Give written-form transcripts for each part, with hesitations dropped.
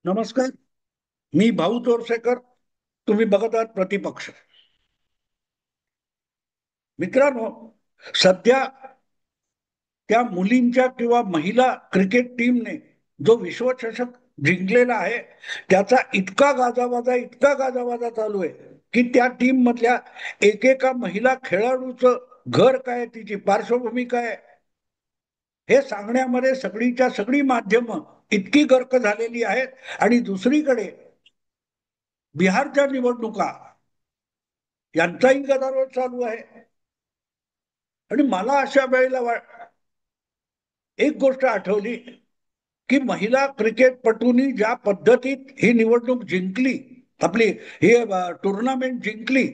नमस्कार. मी भाऊ तोरसेकर. तुम्ही बघत आहात प्रतिपक्ष. मित्रांनो, सध्या त्या मुलींच्या किंवा महिला क्रिकेट टीमने जो विश्वचषक जिंकलेला आहे त्याचा इतका गाजावाजा चालू आहे की त्या टीम मधल्या एकेका महिला खेळाडूचं घर काय, तिची पार्श्वभूमी काय, हे सांगण्यामध्ये सगळीच्या सगळी माध्यमं इतकी गर्क झालेली आहेत. आणि दुसरीकडे बिहारच्या निवडणुका यांचाही गदारोळ चालू आहे. आणि मला अशा वेळेला एक गोष्ट आठवली की महिला क्रिकेटपटूंनी ज्या पद्धतीत ही निवडणूक जिंकली, आपली ही टुर्नामेंट जिंकली,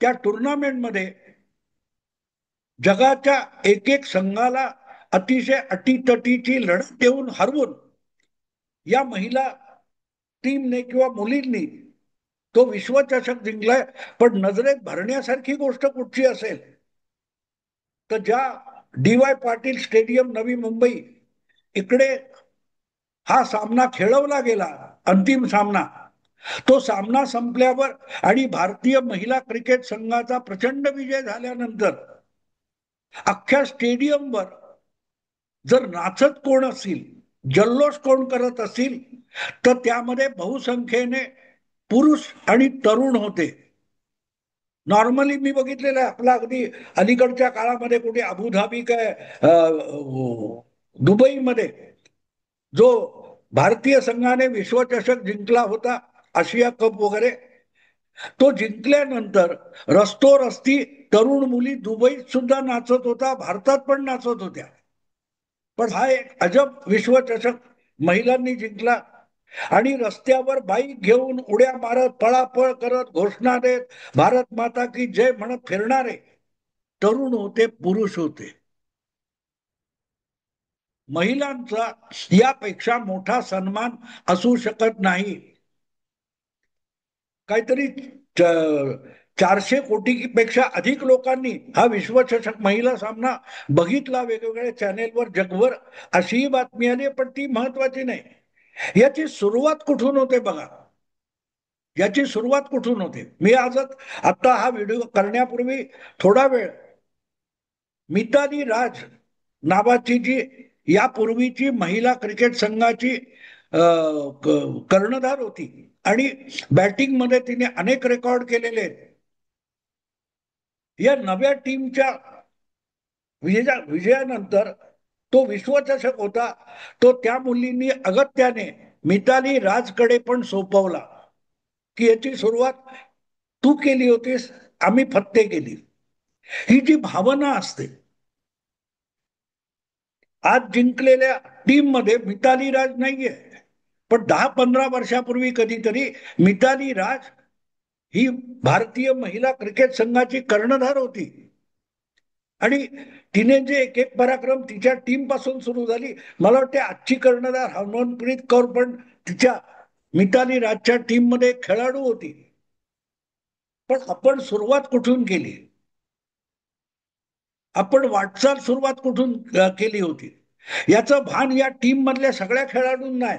त्या टुर्नामेंटमध्ये जगाच्या एक एक संघाला अतिशय अटीतटीची लढत देऊन हरवून या महिला टीमने किंवा मुलींनी तो विश्वचषक जिंकलाय. पण नजरेत भरण्यासारखी गोष्ट कुठची असेल तर ज्या D Y Patil stadium Navi Mumbai इकडे हा सामना खेळवला गेला, अंतिम सामना, तो सामना संपल्यावर आणि भारतीय महिला क्रिकेट संघाचा प्रचंड विजय झाल्यानंतर अख्ख्या स्टेडियमवर जर नाचत कोण असेल, जल्लोष कोण करत असेल, तर त्यामध्ये बहुसंख्येने पुरुष आणि तरुण होते. नॉर्मली मी बघितलेलं आहे, आपला अगदी अलीकडच्या काळामध्ये कुठे अबुधाबी काय दुबईमध्ये जो भारतीय संघाने विश्वचषक जिंकला होता, आशिया कप वगैरे, तो जिंकल्यानंतर रस्तोरस्ती तरुण मुली दुबईत सुद्धा नाचत होता, भारतात पण नाचत होत्या. पण हा एक अजब विश्वचषक महिलांनी जिंकला. आणि रस्त्यावर बाईक घेऊन उड्या मारत, पळापळ करत, घोषणा देत, भारत माता की जय म्हणत फिरणारे तरुण होते, पुरुष होते. महिलांचा यापेक्षा मोठा सन्मान असू शकत नाही. काहीतरी 400 कोटीपेक्षा अधिक लोकांनी हा विश्वचषक महिला सामना बघितला वेगवेगळ्या चॅनेलवर जगभर, अशीही बातमी आली. पण ती महत्वाची नाही. याची सुरुवात कुठून होते बघा. याची सुरुवात कुठून होते. मी आजच आता हा व्हिडिओ करण्यापूर्वी थोडा वेळ मिताली राज नावाची जी यापूर्वीची महिला क्रिकेट संघाची कर्णधार होती आणि बॅटिंग मध्ये तिने अनेक रेकॉर्ड केलेले आहेत, या नव्या टीमच्या विजयानंतर तो विश्वचषक होता, तो त्या मुलींनी अगत्याने मिताली राजकडे पण सोपवला की याची सुरुवात तू केली होतीस, आम्ही फत्ते केली. ही जी भावना असते, आज जिंकलेल्या टीम मध्ये मिताली राज नाहीये, पण 10-15 वर्षापूर्वी कधीतरी मिताली राज ही भारतीय महिला क्रिकेट संघाची कर्णधार होती. आणि तिने जे एक एक पराक्रम तिच्या टीम पासून सुरू झाली. मला वाटते आजची कर्णधार हरमनप्रीत कौर पण तिच्या मिताली राजच्या टीम मध्ये खेळाडू होती. पण आपण सुरुवात कुठून केली, आपण वाटचाल सुरुवात कुठून केली होती, याचं भान या टीम मधल्या सगळ्या खेळाडूंना आहे.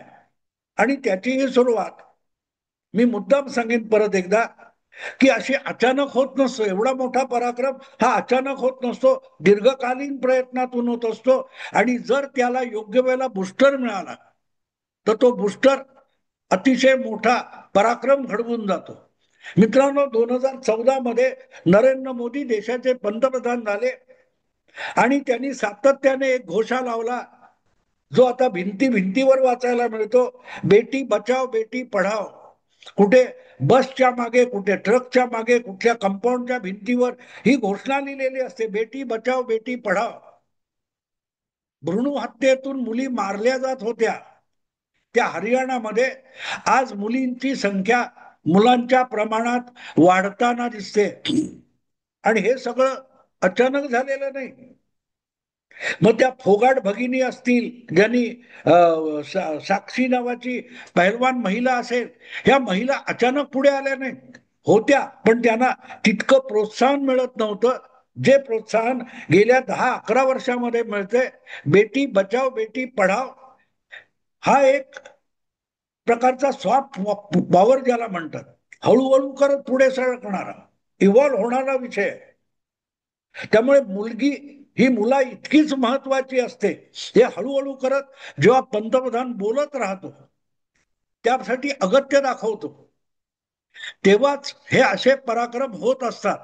आणि त्याची ही सुरुवात मी मुद्दाम सांगेन परत एकदा की अशी अचानक होत नसतो. एवढा मोठा पराक्रम हा अचानक होत नसतो, दीर्घकालीन प्रयत्नातून होत असतो. आणि जर त्याला योग्य वेळेला बुस्टर मिळाला तर तो बुस्टर अतिशय मोठा पराक्रम घडवून जातो. मित्रांनो, 2014 मध्ये नरेंद्र मोदी देशाचे पंतप्रधान झाले आणि त्यांनी सातत्याने एक घोषा लावला जो आता भिंती भिंतीवर वाचायला मिळतो, बेटी बचाव बेटी पढाव. कुठे बसच्या मागे, कुठे ट्रकच्या मागे, कुठल्या कंपाऊंडच्या भिंतीवर ही घोषणा लिहिलेली असते, बेटी बचाव बेटी पढाव. भ्रूण हत्येतून मुली मारल्या जात होत्या त्या हरियाणामध्ये आज मुलींची संख्या मुलांच्या प्रमाणात वाढताना दिसते. आणि हे सगळं अचानक झालेलं नाही. मग त्या फोगाट भगिनी असतील, ज्यांनी साक्षी नावाची पहिलवान महिला असेल, ह्या महिला अचानक पुढे आल्या नाही, होत्या, पण त्यांना तितकं प्रोत्साहन मिळत नव्हतं जे प्रोत्साहन गेल्या 10-11 वर्षामध्ये मिळते. बेटी बचाव बेटी पढाव हा एक प्रकारचा सॉफ्ट पॉवर ज्याला म्हणतात, हळूहळू करत पुढे सरकणारा, इव्हॉल्व्ह होणारा विषय. त्यामुळे मुलगी ही मुला इतकीच महत्वाची असते. हे हळूहळू करत जेव्हा पंतप्रधान बोलत राहतो, त्यासाठी अगत्य दाखवतो, तेव्हाच हे असे पराक्रम होत असतात.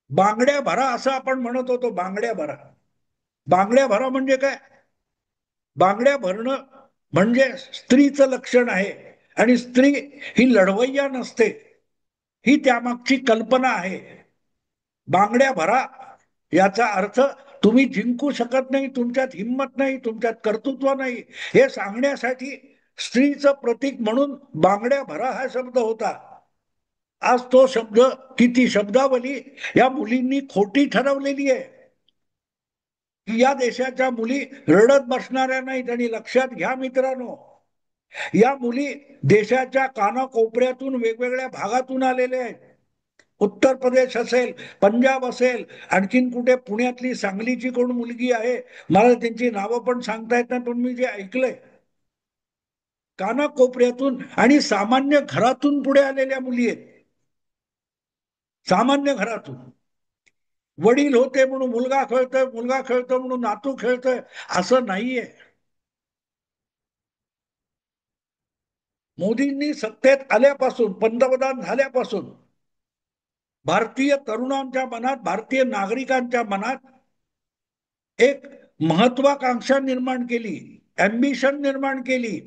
बांगड्या भरा असं आपण म्हणत होतो, बांगड्या भरा. बांगड्या भरा म्हणजे काय? बांगड्या भरणं म्हणजे स्त्रीचं लक्षण आहे. आणि स्त्री ही लढवय्या नसते, ही त्यामागची कल्पना आहे. बांगड्या भरा याचा अर्थ तुम्ही जिंकू शकत नाही, तुमच्यात हिंमत नाही, तुमच्यात कर्तृत्व नाही, हे सांगण्यासाठी स्त्रीचं प्रतीक म्हणून बांगड्या भरा हा शब्द होता. आज तो शब्द, किती शब्दावली या मुलींनी खोटी ठरवलेली आहे, की या देशाच्या मुली रडत बसणाऱ्या नाहीत. आणि लक्षात घ्या मित्रांनो, या मुली देशाच्या कानाकोपऱ्यातून, वेगवेगळ्या भागातून आलेल्या आहेत. उत्तर प्रदेश असेल, पंजाब असेल, आणखीन कुठे पुण्यातली सांगलीची कोण मुलगी आहे, मला त्यांची नावं पण सांगता येत नाही, पण मी जे ऐकलंय, कानाकोपऱ्यातून आणि सामान्य घरातून पुढे आलेल्या मुली आहेत. सामान्य घरातून. वडील होते म्हणून मुलगा खेळतोय, मुलगा खेळतो म्हणून नातू खेळतोय, असं नाहीये. मोदींनी सत्तेत आल्यापासून, पंतप्रधान झाल्यापासून भारतीय तरुणांच्या मनात, भारतीय नागरिकांच्या मनात एक महत्वाकांक्षा निर्माण केली, अम्बिशन निर्माण केली.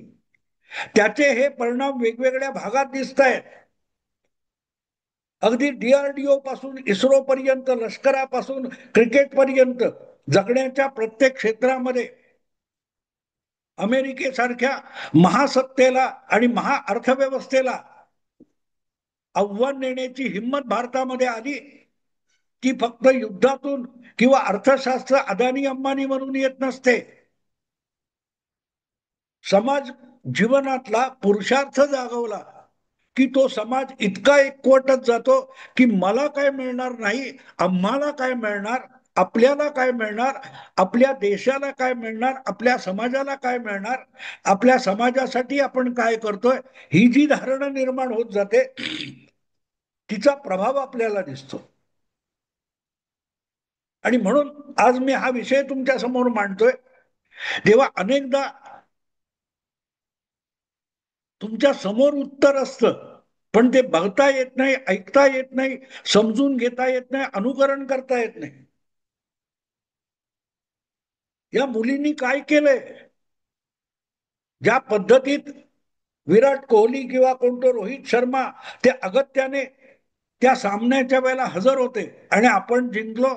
त्याचे हे परिणाम वेगवेगळ्या भागात दिसत आहेत. अगदी DRDO पासून इस्रो पर्यंत, लष्करापासून क्रिकेट पर्यंत, जगण्याच्या प्रत्येक क्षेत्रामध्ये अमेरिकेसारख्या महासत्तेला आणि महाअर्थव्यवस्थेला आव्हान देण्याची हिंमत भारतामध्ये आली, की फक्त युद्धातून किंवा अर्थशास्त्र अदानी अंबानी म्हणून येत नसते. समाज जीवनातला पुरुषार्थ जागवला की तो समाज इतका एकवटत जातो की मला काय मिळणार नाही, आम्हाला काय मिळणार, आपल्याला काय मिळणार, आपल्या देशाला काय मिळणार, आपल्या समाजाला काय मिळणार, आपल्या समाजासाठी आपण काय करतोय, ही जी धारणा निर्माण होत जाते, तिचा प्रभाव आपल्याला दिसतो. आणि म्हणून आज मी हा विषय तुमच्या समोर मांडतोय, तेव्हा अनेकदा तुमच्या समोर उत्तर असतं, पण ते बघता येत नाही, ऐकता येत नाही, समजून घेता येत नाही, अनुकरण करता येत नाही. या मुलींनी काय केलंय, ज्या पद्धतीत विराट कोहली किंवा कोणतो रोहित शर्मा ते अगत्याने त्या सामन्याच्या वेळेला हजर होते आणि आपण जिंकलो,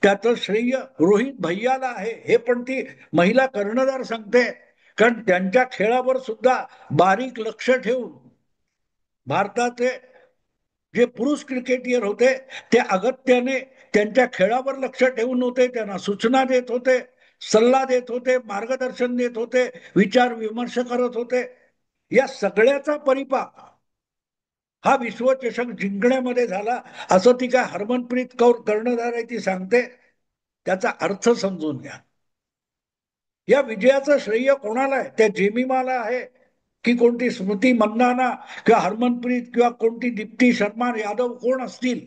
त्याचं श्रेय रोहित भैयाला आहे, हे पण ती महिला कर्णधार सांगते. कारण त्यांच्या खेळावर सुद्धा बारीक लक्ष ठेवून भारताचे जे पुरुष क्रिकेटियर होते ते अगत्याने त्यांच्या खेळावर लक्ष ठेवून होते, त्यांना सूचना देत होते, सल्ला देत होते, मार्गदर्शन देत होते, विचार विमर्श करत होते. या सगळ्याचा परिपाक हा विश्वचषक जिंकण्यामध्ये झाला, असं ती काय हरमनप्रीत कौर कर्णधार आहे ती सांगते. त्याचा अर्थ समजून घ्या. या विजयाचं श्रेय कोणाला आहे? त्या जेमिमाला आहे की कोणती स्मृती मंदाना किंवा हरमनप्रीत किंवा कोणती दीप्ती शर्मा यादव कोण असतील?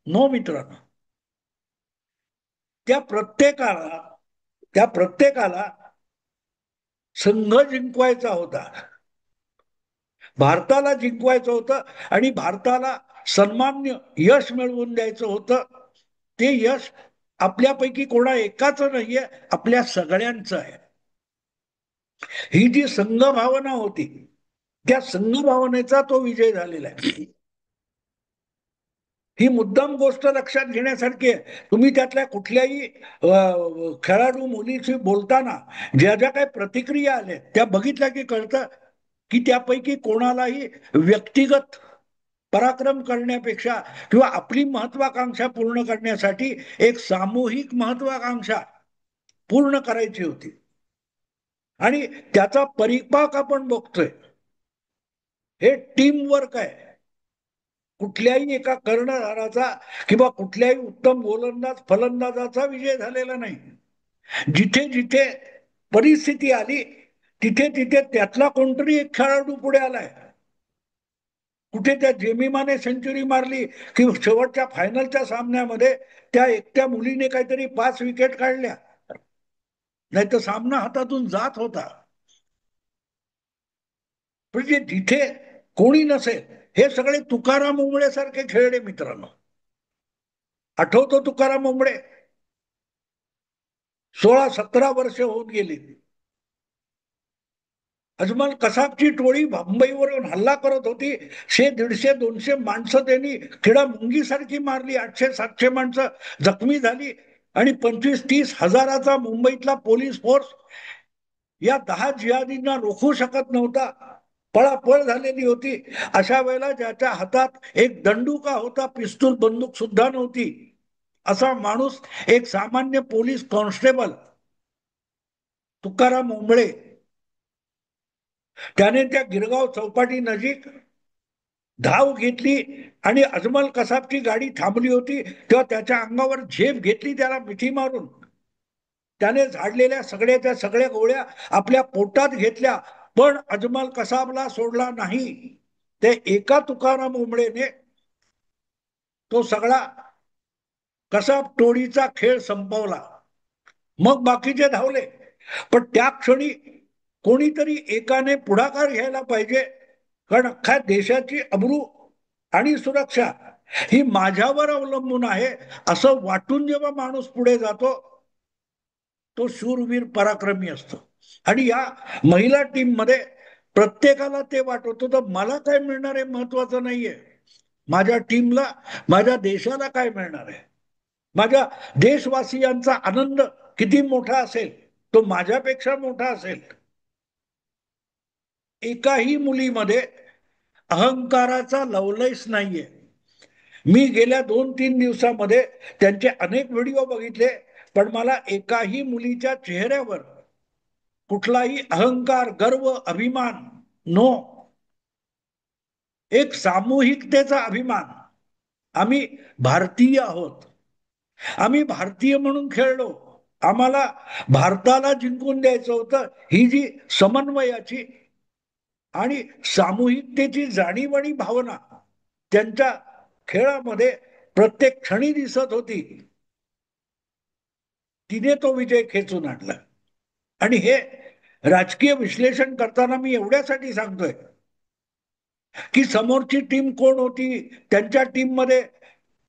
नो मित्रांनो, त्या प्रत्येकाला त्या प्रत्येकाला संघ जिंकवायचा होता, भारताला जिंकवायचं होतं आणि भारताला सन्मान्य यश मिळवून द्यायचं होतं. ते यश आपल्यापैकी कोणा एकाच नाहीये, आपल्या सगळ्यांचं आहे. ही जी संघ भावना होती, त्या संघ भावनेचा तो विजय झालेला आहे. ही मुद्दाम गोष्ट लक्षात घेण्यासारखी आहे. तुम्ही त्यातल्या कुठल्याही खेळाडू मुलीशी बोलताना ज्या ज्या काही प्रतिक्रिया आल्या त्या बघितल्या की कळतं की त्यापैकी कोणालाही व्यक्तिगत पराक्रम करण्यापेक्षा किंवा आपली महत्वाकांक्षा पूर्ण करण्यासाठी एक सामूहिक महत्वाकांक्षा पूर्ण करायची होती. आणि त्याचा परिपाक आपण बघतोय. हे टीम वर्क आहे. कुठल्याही एका कर्णधाराचा किंवा कुठल्याही उत्तम गोलंदाज फलंदाजाचा विजय झालेला नाही. जिथे जिथे परिस्थिती आली तिथे तिथे त्यातला कोणतरी एक खेळाडू पुढे आलाय. कुठे त्या जेमिमाने सेंचुरी मारली की शेवटच्या फायनलच्या सामन्यामध्ये त्या एकट्या मुलीने काहीतरी 5 विकेट काढल्या, नाही तर सामना हातातून जात होता. म्हणजे जिथे कोणी नसेल, हे सगळे तुकाराम ओंबळे सारखे खेळले मित्रांनो. आठवतो तुकाराम ओंबळे? 16-17 वर्ष होऊन गेली. अजमल कसाबची टोळी मुंबईवरून हल्ला करत होती. 100, 150, 200 माणसं त्यांनी किडा मुंगीसारखी मारली. 800-700 माणसं जखमी झाली आणि 25-30 हजाराचा मुंबईतला पोलीस फोर्स या 10 जिहादींना रोखू शकत नव्हता. पळापळ झालेली होती. अशा वेळेला ज्याच्या हातात एक दंडुका होता, पिस्तूल बंदूक सुद्धा नव्हती, असा माणूस, एक सामान्य पोलीस कॉन्स्टेबल तुकाराम ओंबळे, त्याने त्या गिरगाव चौपाटी नजीक धाव घेतली आणि अजमल कसाबची गाडी थांबली होती तेव्हा त्याच्या अंगावर झेप घेतली, त्याला मिठी मारून. त्याने झाडलेल्या सगळ्याच्या सगळ्या गोळ्या आपल्या पोटात घेतल्या, पण अजमल कसाबला सोडला नाही. ते एका तुकाराम ओंबळेने तो सगळा कसाब टोळीचा खेळ संपवला. मग बाकीचे धावले, पण त्या क्षणी कोणीतरी एकाने पुढाकार घ्यायला पाहिजे. कारण अख्ख्या देशाची अब्रू आणि सुरक्षा ही माझ्यावर अवलंबून आहे असं वाटून जेव्हा माणूस पुढे जातो, तो शूरवीर पराक्रमी असतो. आणि या महिला टीम मध्ये प्रत्येकाला ते वाटतं, तर मला काय मिळणार आहे महत्वाचं नाहीये, माझ्या टीमला, माझ्या देशाला काय मिळणार आहे, माझ्या देशवासियांचा आनंद किती मोठा असेल, तो माझ्यापेक्षा मोठा असेल. एकाही मुलीमध्ये अहंकाराचा लवलेश नाहीये. मी गेल्या 2-3 दिवसामध्ये त्यांचे अनेक व्हिडिओ बघितले, पण मला एकाही मुलीच्या चेहऱ्यावर कुठलाही अहंकार, गर्व, अभिमान नो. एक सामूहिकतेचा अभिमान. आम्ही भारतीय आहोत, आम्ही भारतीय म्हणून खेळलो, आम्हाला भारताला जिंकून द्यायचं होतं. ही जी समन्वयाची आणि सामूहिकतेची जाणीव आणि भावना त्यांच्या खेळामध्ये प्रत्येक क्षणी दिसत होती. तिने तो विजय खेचून आणला. आणि हे राजकीय विश्लेषण करताना मी एवढ्यासाठी सांगतोय की समोरची टीम कोण होती, त्यांच्या टीम मध्ये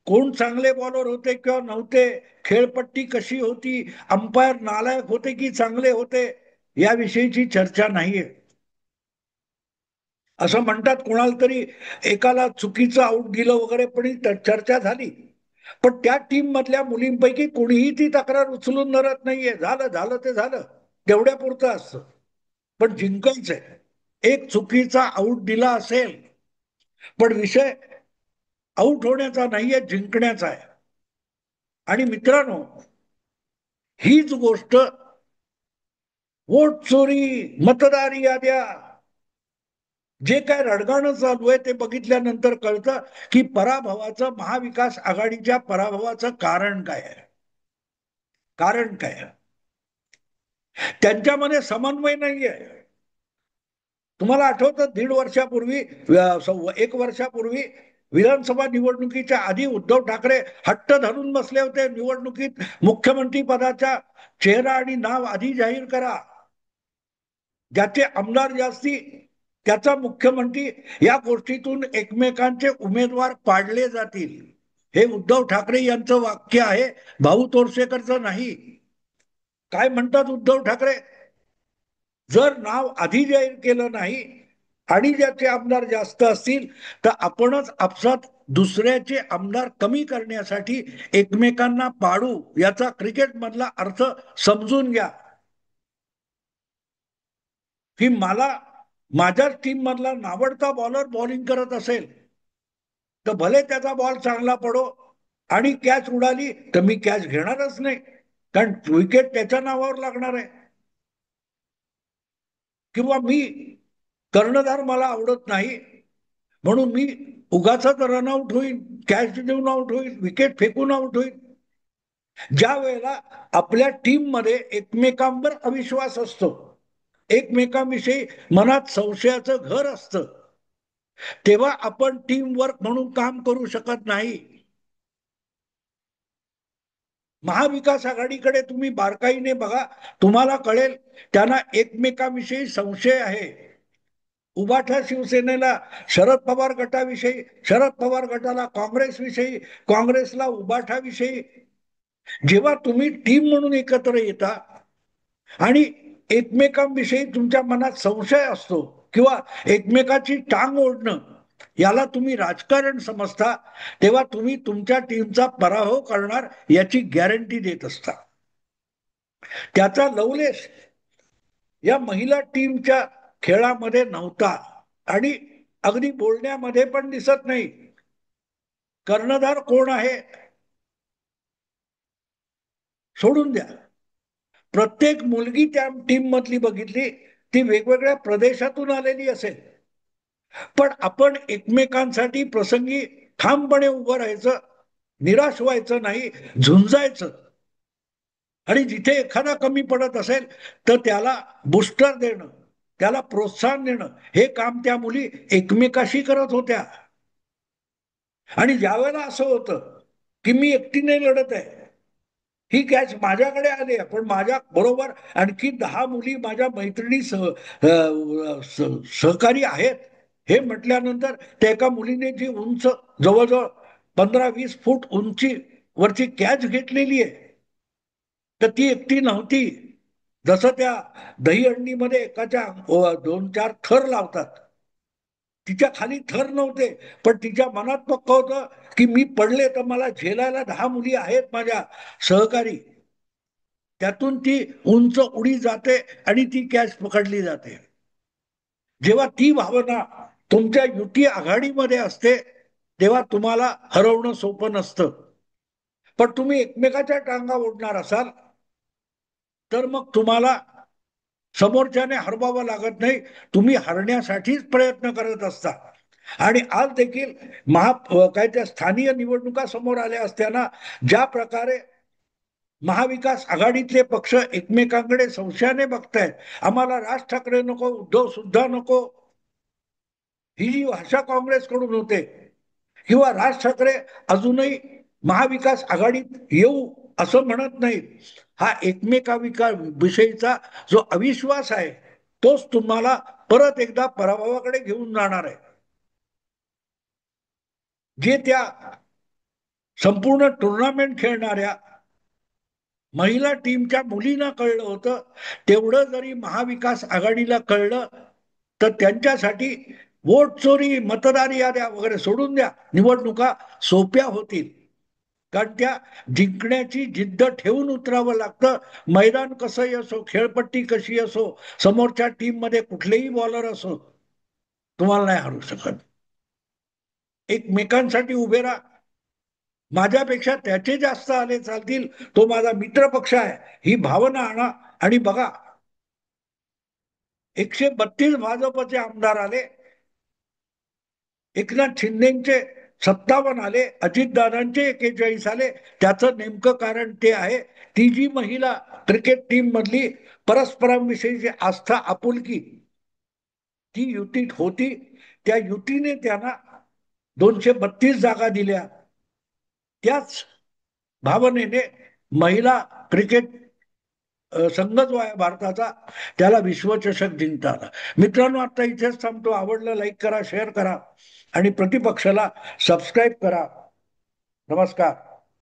कोण चांगले बॉलर होते किंवा नव्हते, खेळपट्टी कशी होती, अंपायर नालायक होते की चांगले होते, याविषयीची चर्चा नाहीये. असं म्हणतात कोणाला तरी एकाला चुकीचं आऊट दिलं वगैरे, पण चर्चा झाली. पण त्या टीम मधल्या मुलींपैकी कोणीही ती तक्रार उचलून धरत नाहीये. झालं झालं ते झालं, तेवढ्या पुरतं असतं. पण जिंकायचंय. एक चुकीचा आऊट दिला असेल, पण विषय आऊट होण्याचा नाहीये, जिंकण्याचा आहे. आणि मित्रांनो, हीच गोष्ट वोट चोरी, मतदार याद्या, जे काय रडगाणं चालू आहे ते बघितल्यानंतर कळतं की पराभवाचं, महाविकास आघाडीच्या पराभवाचं कारण काय आहे. कारण काय? त्यांच्यामध्ये समन्वय नाहीये. तुम्हाला आठवतं 1.5 वर्षापूर्वी, 1 वर्षापूर्वी विधानसभा निवडणुकीच्या आधी उद्धव ठाकरे हट्ट धरून बसले होते, निवडणुकीत मुख्यमंत्री पदाचा चेहरा आणि नाव आधी जाहीर करा, ज्याचे आमदार जास्ती त्याचा मुख्यमंत्री, या गोष्टीतून एकमेकांचे उमेदवार पाडले जातील. हे उद्धव ठाकरे यांचं वाक्य आहे, भाऊ तोरसेकरचं नाही. काय म्हणतात उद्धव ठाकरे? जर नाव आधी जाहीर केलं नाही आणि ज्याचे आमदार जास्त असतील, तर आपणच आपसात दुसऱ्याचे आमदार कमी करण्यासाठी एकमेकांना पाडू. याचा क्रिकेट मधला अर्थ समजून घ्या की मला माझ्याच टीम मधला नावडता बॉलर बॉलिंग करत असेल, तर भले त्याचा बॉल चांगला पडो आणि कॅच उडाली तर मी कॅच घेणारच नाही, कारण विकेट त्याच्या नावावर लागणार आहे. किंवा मी कर्णधार मला आवडत नाही म्हणून मी उगाचच रनआउट होईल, कॅच देऊन आउट होईल, विकेट फेकून आउट होईल. ज्या वेळेला आपल्या टीम मध्ये एकमेकांवर अविश्वास असतो, एकमेकांविषयी मनात संशयाचं घर असतं, तेव्हा आपण टीम वर्क म्हणून काम करू शकत नाही. महाविकास आघाडीकडे तुम्ही बारकाईने बघा, तुम्हाला कळेल त्यांना एकमेकांविषयी संशय आहे. उबाठा शिवसेनेला शरद पवार गटाविषयी, शरद पवार गटाला काँग्रेसविषयी, काँग्रेसला उबाठाविषयी. जेव्हा तुम्ही टीम म्हणून एकत्र येता आणि एकमेकांविषयी तुमच्या मनात संशय असतो किंवा एकमेकाची टांग ओढणं, याला तुम्ही राजकारण समजता, तेव्हा तुम्ही तुमच्या टीमचा पराभव करणार याची गॅरंटी देत असता. त्याचा लवलेश या महिला टीमच्या खेळामध्ये नव्हता आणि अगदी बोलण्यामध्ये पण दिसत नाही. कर्णधार कोण आहे सोडून द्या, प्रत्येक मुलगी त्या टीम मधली बघितली ती वेगवेगळ्या प्रदेशातून आलेली असेल, पण आपण एकमेकांसाठी प्रसंगी ठामपणे उभं राहायचं, निराश व्हायचं नाही, झुंजायचं. आणि जिथे एखादा कमी पडत असेल तर त्याला बुस्टर देणं, त्याला प्रोत्साहन देणं, हे काम त्या मुली एकमेकाशी करत होत्या. आणि ज्यावेळेला असं होतं की मी एकटीने लढत आहे, ही कॅच माझ्याकडे आली आहे, पण माझ्या बरोबर आणखी 10 मुली माझ्या मैत्रिणी सहकारी आहेत, हे म्हटल्यानंतर त्या एका मुलीने जी उंच जवळजवळ 15-20 फूट उंची वरची कॅच घेतलेली आहे, तर ती एकटी नव्हती. जसं त्या दहीहंडीमध्ये एकाच्या 2-4 थर लावतात, तिच्या खाली थर नव्हते, पण तिच्या मनात पक्क होतं की मी पडले तर मला झेलायला 10 मुली आहेत माझ्या सहकारी. त्यातून ती उंच उडी जाते आणि ती कॅच पकडली जाते. जेव्हा ती भावना तुमच्या युती आघाडीमध्ये असते तेव्हा तुम्हाला हरवणं सोपं नसतं. पण तुम्ही एकमेकाच्या टांगा ओढणार असाल तर मग तुम्हाला समोरच्याने हरवावं लागत नाही, तुम्ही हरण्यासाठीच प्रयत्न करत असता. आणि आज देखील काय त्या स्थानीय निवडणुका समोर आल्या असताना ज्या प्रकारे महाविकास आघाडीतले पक्ष एकमेकांकडे संशयाने बघतायत, आम्हाला राज ठाकरे नको, उद्धव सुद्धा नको, ही जी भाषा काँग्रेसकडून होते, किंवा राज ठाकरे अजूनही महाविकास आघाडीत येऊ असं म्हणत नाहीत, हा विषयीचा जो अविश्वास आहे तोच तुम्हाला परत एकदा पराभवाकडे घेऊन जाणार आहे. जे त्या संपूर्ण टुर्नामेंट खेळणाऱ्या महिला टीमच्या मुलींना कळलं होतं, तेवढं जरी महाविकास आघाडीला कळलं तर त्यांच्यासाठी वोट चोरी, मतदार याद्या वगैरे सोडून द्या, निवडणुका सोप्या होतील. कारण त्या जिंकण्याची जिद्द ठेवून उतरावं लागतं. मैदान कसंही असो, खेळपट्टी कशी असो, समोरच्या टीम मध्ये कुठलेही बॉलर असो, तुम्हाला नाही हरू शकत. एकमेकांसाठी उभे राहा. माझ्यापेक्षा त्याचे जास्त आले चालतील, तो माझा मित्र पक्ष आहे, ही भावना आणा. आणि बघा, 132 भाजपचे आमदार आले, एकनाथ शिंदेचे 57 आले, अजितदादांचे 41 आले. त्याचं नेमकं कारण ते आहे, ती जी महिला क्रिकेट टीम मधली परस्परांविषयीची आस्था, आपुलकी ती युतीत होती. त्या युतीने त्यांना 232 जागा दिल्या. त्याच भावनेने महिला क्रिकेट संघ जो आहे भारताचा, त्याला विश्वचषक जिंकता आला. मित्रांनो, आता इथेच थांबतो. आवडलं लाईक करा, शेअर करा आणि प्रतिपक्षाला सबस्क्राईब करा. नमस्कार.